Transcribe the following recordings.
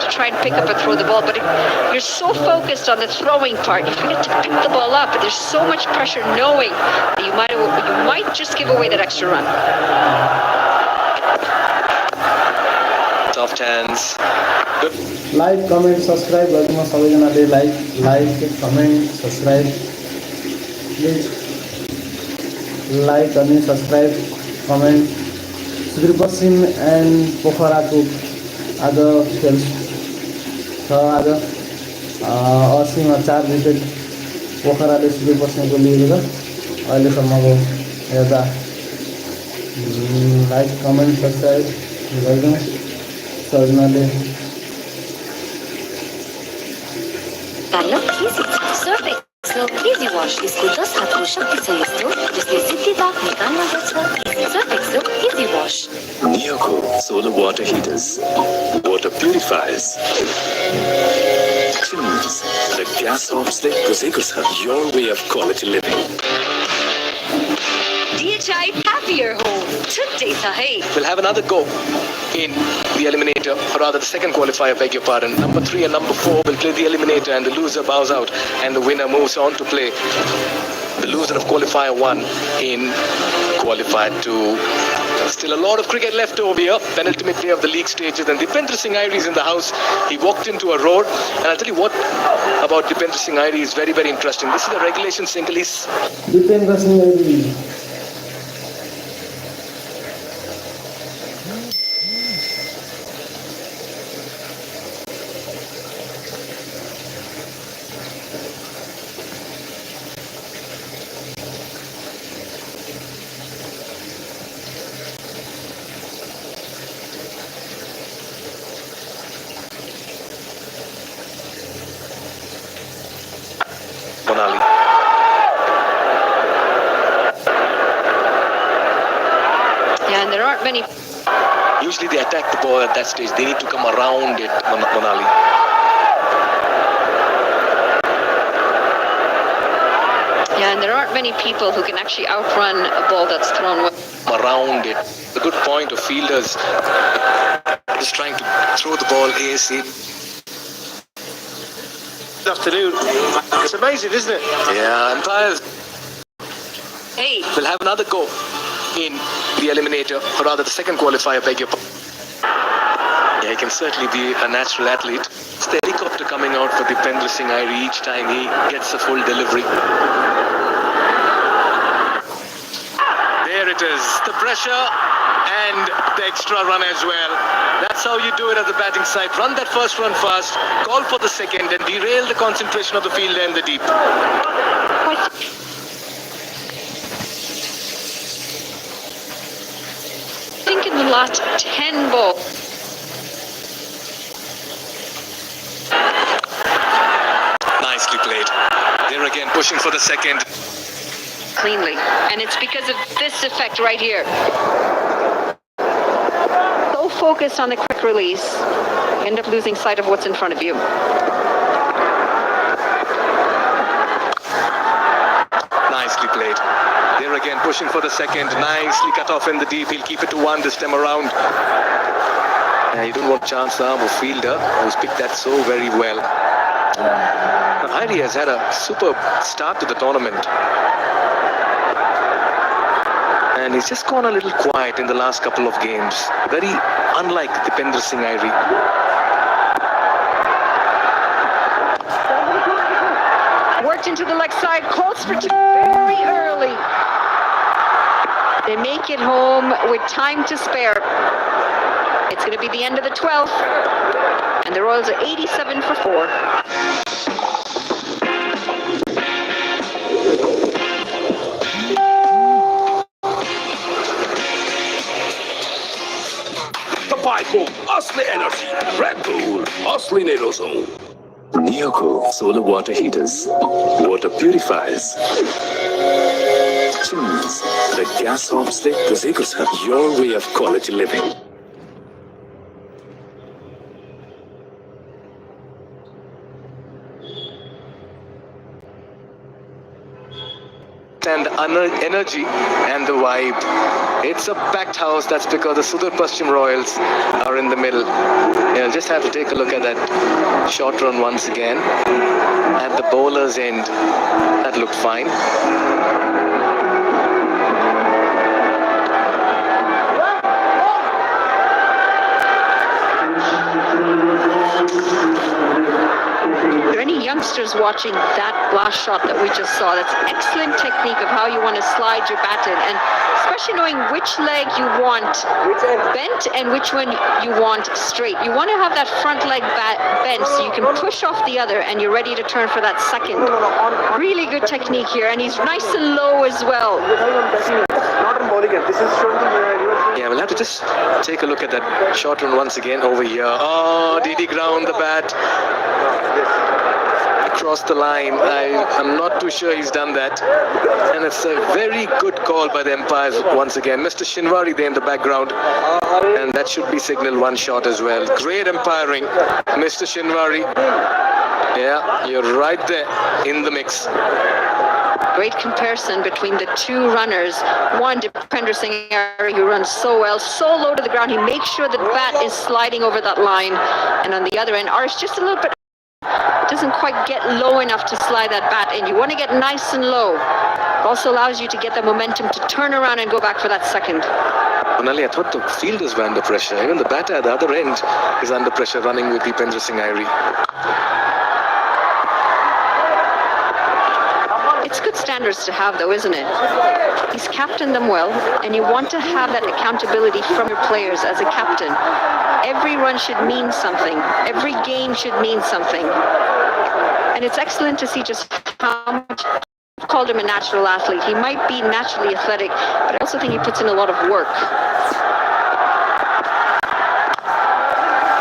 to try and pick up and throw the ball, but you're so focused on the throwing part, you forget to pick the ball up. There's so much pressure knowing that you might just give away that extra run. Soft hands. Good. Like, comment, subscribe. Like, comment, subscribe. Please like and subscribe, comment. Sudurpaschim and pokhara को आज खेल छ आज 80 मा 4 wicket पोखराले सुदूरपश्चिमको लिएको छ अहिलेसम्मको हेर्दा लाइक कमेन्ट सब्स्क्राइब गरिदिनु सर्जनाले Easy wash इसको 10 हातको शक्ति छ यस्तो जसले सिद्धि दाग निकाल्न गर्छ Surf Excel Easy wash Neoco solar water heaters, water purifiers, chimneys, the gas hobsle Kuzekus your way of quality living. DHI happier home today sahi We'll have another go in the eliminator, or rather the second qualifier, beg your pardon. Number 3 and number 4 will play the eliminator and the loser bows out and the winner moves on to play the loser of qualifier 1 in qualifier 2. Still a lot of cricket left over here. Penultimate day of the league stages, and Dipendra Singh Airi is in the house. He walked into a roar, and I'll tell you what about Dipendra Singh Airi is very, very interesting. This is the regulation single. Dipendra Singh Airi. Monali. Yeah, and there aren't many. Usually they attack the ball at that stage. They need to come around it, Monali. Yeah, and there aren't many people who can actually outrun a ball that's thrown well. Around it. The good point of fielders is trying to throw the ball ASAP. Afternoon. It's amazing, isn't it? Yeah, umpires Hey, will have another go in the eliminator, or rather the second qualifier, beg your pardon. Yeah, he can certainly be a natural athlete. It's the helicopter coming out for Dipendra Singh Airi each time he gets a full delivery. There it is, the pressure and the extra run as well. That's how you do it at the batting side. Run that first run fast, call for the second, and derail the concentration of the fielder in the deep. I think in the last 10 balls. Nicely played. There again, pushing for the second. Cleanly, and it's because of this effect right here. So focused on the quick release, you end up losing sight of what's in front of you. Nicely played. There again, pushing for the second. Nicely cut off in the deep. He'll keep it to 1 this time around. Yeah, you don't want chance arm or fielder who's picked that so very well. Airi has had a superb start to the tournament. And he's just gone a little quiet in the last couple of games. Very unlike Dipendra Singh Airi. Worked into the leg side, calls for two very early. They make it home with time to spare. It's going to be the end of the 12th, and the Royals are 87 for 4. Papaiko, Asli Energy, Red Bull, Asli Nerozone. Neoco solar water heaters, water purifiers, chimneys, the gas hobsle Kuzekus your way of quality living. spirit and energy and the vibe. It's a packed house. That's because the Sudurpaschim Royals are in the middle. You'll just have to take a look at that short run once again. At the bowler's end, that looked fine. Are there any youngsters watching that last shot that we just saw? That's excellent technique of how you want to slide your bat in, and especially knowing which leg you want bent and which one you want straight. You want to have that front leg bent so you can push off the other and you're ready to turn for that second. Really good technique here, and he's nice and low as well. Yeah, we'll have to just take a look at that short run once again over here. Oh, did he ground the bat across the line? I'm not too sure he's done that. And it's a very good call by the umpires once again. Mr. Shinwari there in the background. And that should be signal one shot as well. Great umpiring, Mr. Shinwari. Yeah, you're right there in the mix. Great comparison between the two runners. One, Dipender Singh, who runs so well, so low to the ground. He makes sure the bat is sliding over that line. And on the other end, Arish just a little bit, doesn't quite get low enough to slide that bat in. You want to get nice and low. It also allows you to get the momentum to turn around and go back for that second. Onali, I thought the fielders were under pressure. Even the batter at the other end is under pressure, running with Dipender Singh. It's good standards to have, though, isn't it? He's captained them well, and you want to have that accountability from your players as a captain. Every run should mean something. Every game should mean something. And it's excellent to see just how much. I've called him a natural athlete. He might be naturally athletic, but I also think he puts in a lot of work.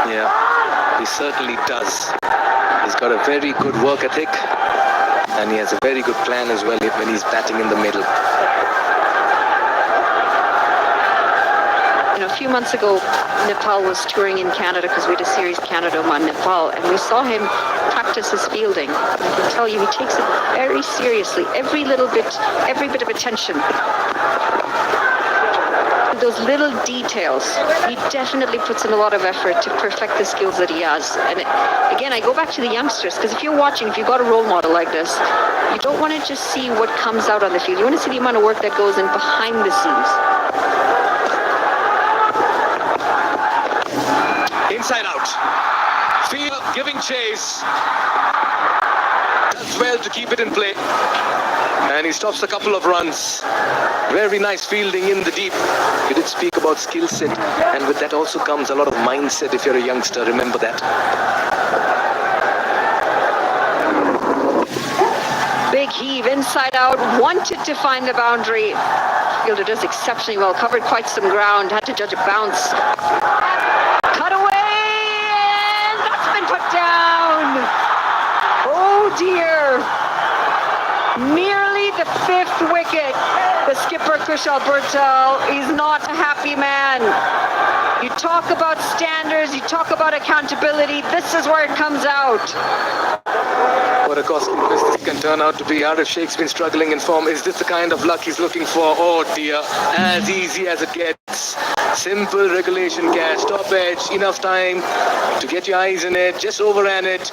Yeah, he certainly does. He's got a very good work ethic. And he has a very good plan as well when he's batting in the middle. You know, a few months ago, Nepal was touring in Canada because we had a series Canada on Nepal, and we saw him practice his fielding. I can tell you, he takes it very seriously. Every bit of attention. Those little details, he definitely puts in a lot of effort to perfect the skills that he has. And again, I go back to the youngsters, because if you're watching, if you've got a role model like this, you don't want to just see what comes out on the field. You want to see the amount of work that goes in behind the scenes. Inside out. Field giving chase. Does well to keep it in play. And he stops a couple of runs. Very nice fielding in the deep. You did speak about skill set, and with that also comes a lot of mindset if you're a youngster. Remember that. Big heave inside out, wanted to find the boundary. Fielder does exceptionally well, covered quite some ground, had to judge a bounce. Cut away, and that's been put down. Oh dear. Nearly the 5th wicket. The skipper, Kushal Burtal, is not a happy man. You talk about standards, you talk about accountability, this is where it comes out. What a costly business can turn out to be. Arif Sheikh's been struggling in form. Is this the kind of luck he's looking for? Oh dear, as easy as it gets. Simple regulation catch, top edge, enough time to get your eyes in it, just overran it.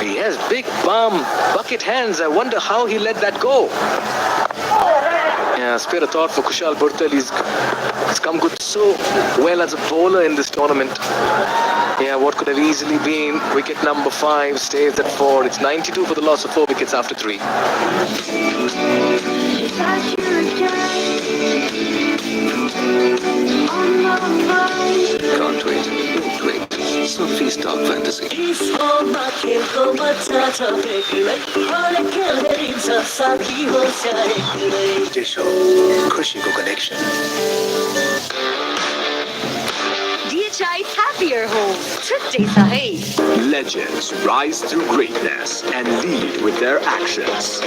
He has big palm, bucket hands. I wonder how he let that go. Yeah, spare a thought for Kushal Burtal. He's come good so well as a bowler in this tournament. Yeah, what could have easily been wicket number 5 stays at 4. It's 92 for the loss of 4 wickets after 3. Can't wait. Wait. Sophie's Dark Fantasy. Show Khushi ko connection. DHI's happier home. Trip Sahi. Legends rise through greatness and lead with their actions.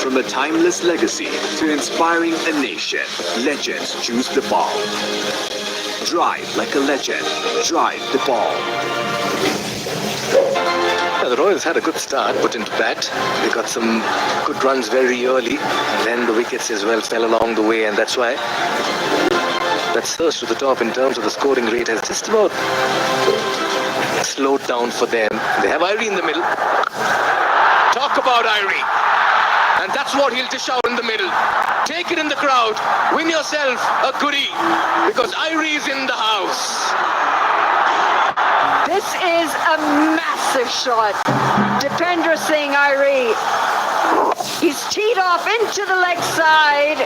From a timeless legacy to inspiring a nation, legends choose the ball. Drive like a legend. Drive the ball. Yeah, the Royals had a good start, put into bat. They got some good runs very early, and then the wickets as well fell along the way, and that's why that surge to the top in terms of the scoring rate has just about slowed down for them. They have Irie in the middle. Talk about Irie. And that's what he'll dish out in the middle. Take it in the crowd. Win yourself a goodie, because Irie is in the house. This is a massive shot. Dipender Singh Irie. He's teed off into the leg side.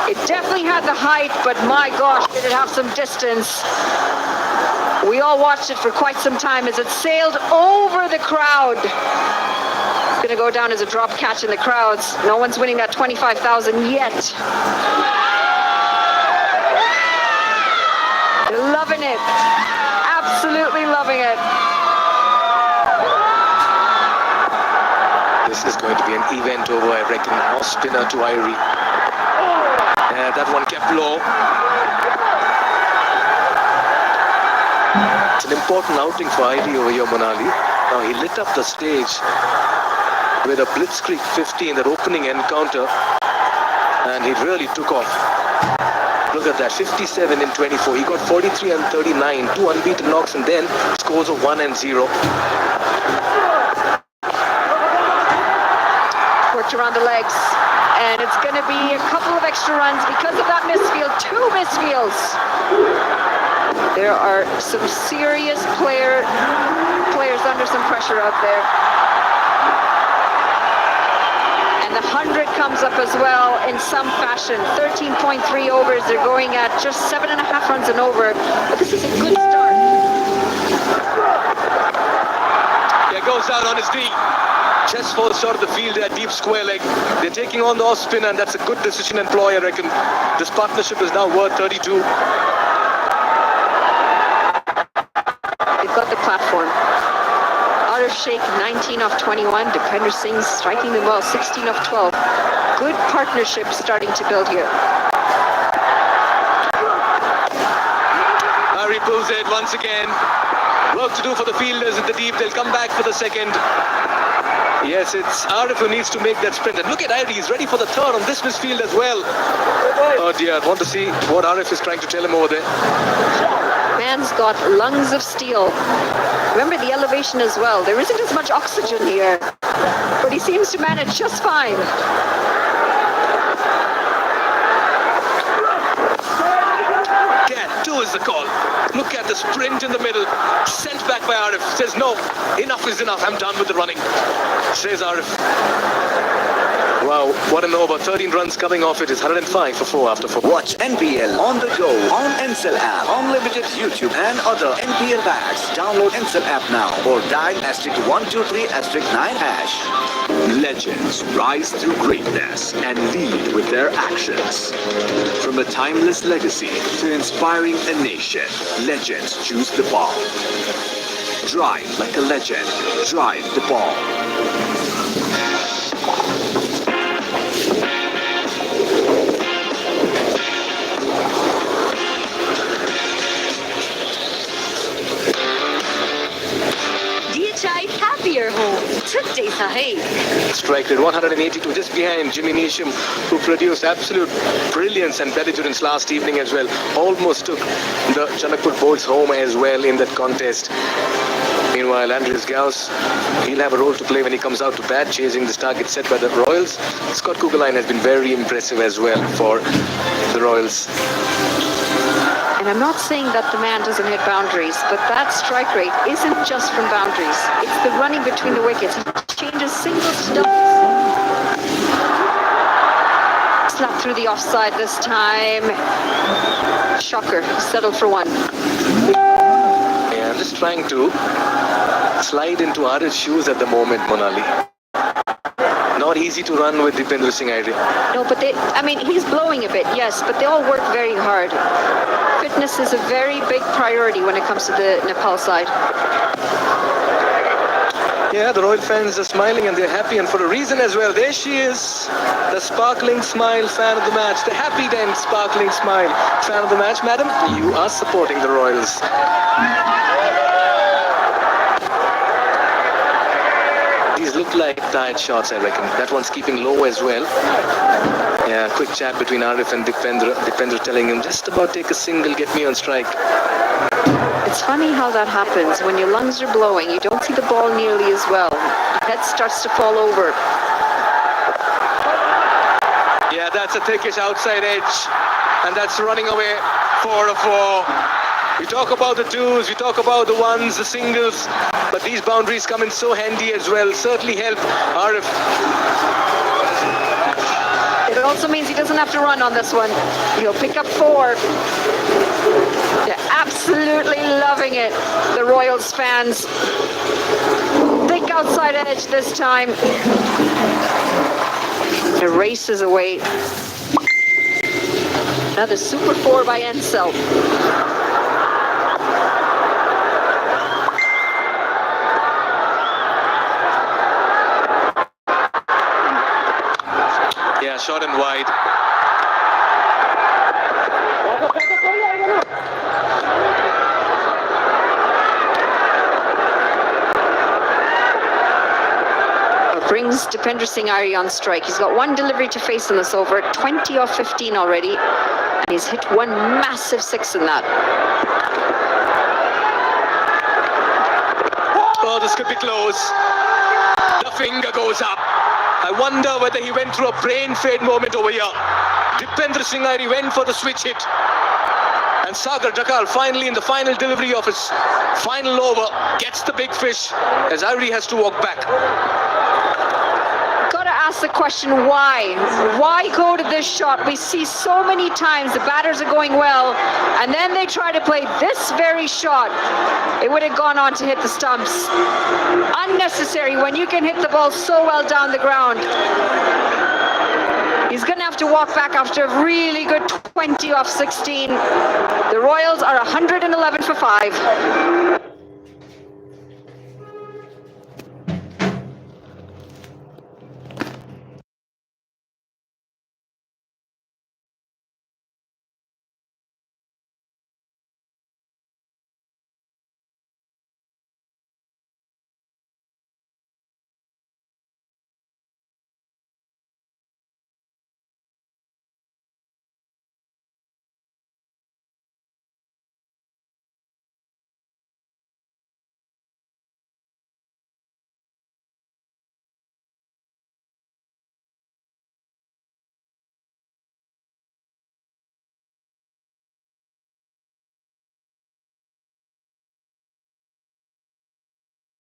It definitely had the height, but my gosh, did it have some distance. We all watched it for quite some time as it sailed over the crowd. It's going to go down as a drop catch in the crowds. No one's winning that 25,000 yet. They're loving it. Absolutely loving it. This is going to be an event over, I reckon. Off spinner to Irie. That one kept low. It's an important outing for Irie over here, Monali. Now he lit up the stage with a blitzkrieg 50 in that opening encounter, and he really took off. Look at that, 57 in 24. He got 43 and 39, 2 unbeaten knocks, and then scores of 1 and 0. Worked around the legs, and it's going to be a couple of extra runs because of that misfield. 2 misfields. There are some serious players under some pressure out there. And the 100 comes up as well in some fashion. 13.3 overs. They're going at just 7.5 runs and over. But this is a good start. Yeah, goes down on his knee. Just falls short of the field at deep square leg. They're taking on the off spinner, and that's a good decision and ploy, I reckon. This partnership is now worth 32. They've got the platform. Arif Sheikh, 19 off 21. Dipender Singh striking them well, 16 off 12. Good partnership starting to build here. Irie pulls it once again. Work to do for the fielders in the deep. They'll come back for the second. Yes, it's Arif who needs to make that sprint. And look at Irie, he's ready for the third on this misfield as well. Oh dear, I want to see what Arif is trying to tell him over there. Man's got lungs of steel. Remember the elevation as well. There isn't as much oxygen here, but he seems to manage just fine. Again, 2 is the call. Look at the sprint in the middle. Sent back by Arif. Says, no, enough is enough. I'm done with the running. Says Arif. Wow, what an over. 13 runs coming off it is 105 for 4 after 4. Watch NPL on the go on Ncell app, Unlimited YouTube and other NPL packs. Download Ncell app now or dial *123*9#. Legends rise through greatness and lead with their actions. From a timeless legacy to inspiring a nation, legends choose the ball. Drive like a legend. Drive the ball. Happier home. Today Sahib. Strike rate 182, just behind Jimmy Neesham, who produced absolute brilliance and belligerence last evening as well. Almost took the Chanakpur Bolts home as well in that contest. Meanwhile, Andreas Gauss, he'll have a role to play when he comes out to bat, chasing this target set by the Royals. Scott Kuggeleijn has been very impressive as well for the Royals. And I'm not saying that the man doesn't hit boundaries, but that strike rate isn't just from boundaries. It's the running between the wickets. He changes singles to doubles. Slapped through the offside this time. Shocker, settled for 1. Yeah, I'm just trying to slide into Arif's shoes at the moment, Monali. Not easy to run with Dipender Singh Irie. No, but he's blowing a bit, yes, but they all work very hard. Fitness is a very big priority when it comes to the Nepal side. Yeah, the Royal fans are smiling and they're happy, and for a reason as well. There she is, the sparkling smile fan of the match, the happy then sparkling smile fan of the match. Madam, you are supporting the Royals. look like tired shots, I reckon. That one's keeping low as well. Yeah, quick chat between Arif and Dipendra. Dipendra telling him, just about take a single, get me on strike. It's funny how that happens. When your lungs are blowing, you don't see the ball nearly as well. Your head starts to fall over. Yeah, that's a thickish outside edge. And that's running away 4-4. We talk about the twos, we talk about the ones, the singles, but these boundaries come in so handy as well. Certainly help Arif. It also means he doesn't have to run on this one. He'll pick up 4. They're absolutely loving it, the Royals fans. Thick outside edge this time. It races away. Another super 4 by Ensel. Yeah, short and wide. Brings Dipendra Singh Ari on strike. He's got 1 delivery to face in this over, 20 off 15 already, and he's hit 1 massive 6 in that. Oh, this could be close. The finger goes up. I wonder whether he went through a brain fade moment over here. Dipendra Singh Ari went for the switch hit. And Sagar Dakal finally in the final delivery of his final over gets the big fish as Ari has to walk back. Gotta ask the question, why? Why go to this shot? We see so many times the batters are going well, and then they try to play this very shot. It would have gone on to hit the stumps. Unnecessary when you can hit the ball so well down the ground. He's going to have to walk back after a really good 20 off 16. The Royals are 111 for 5.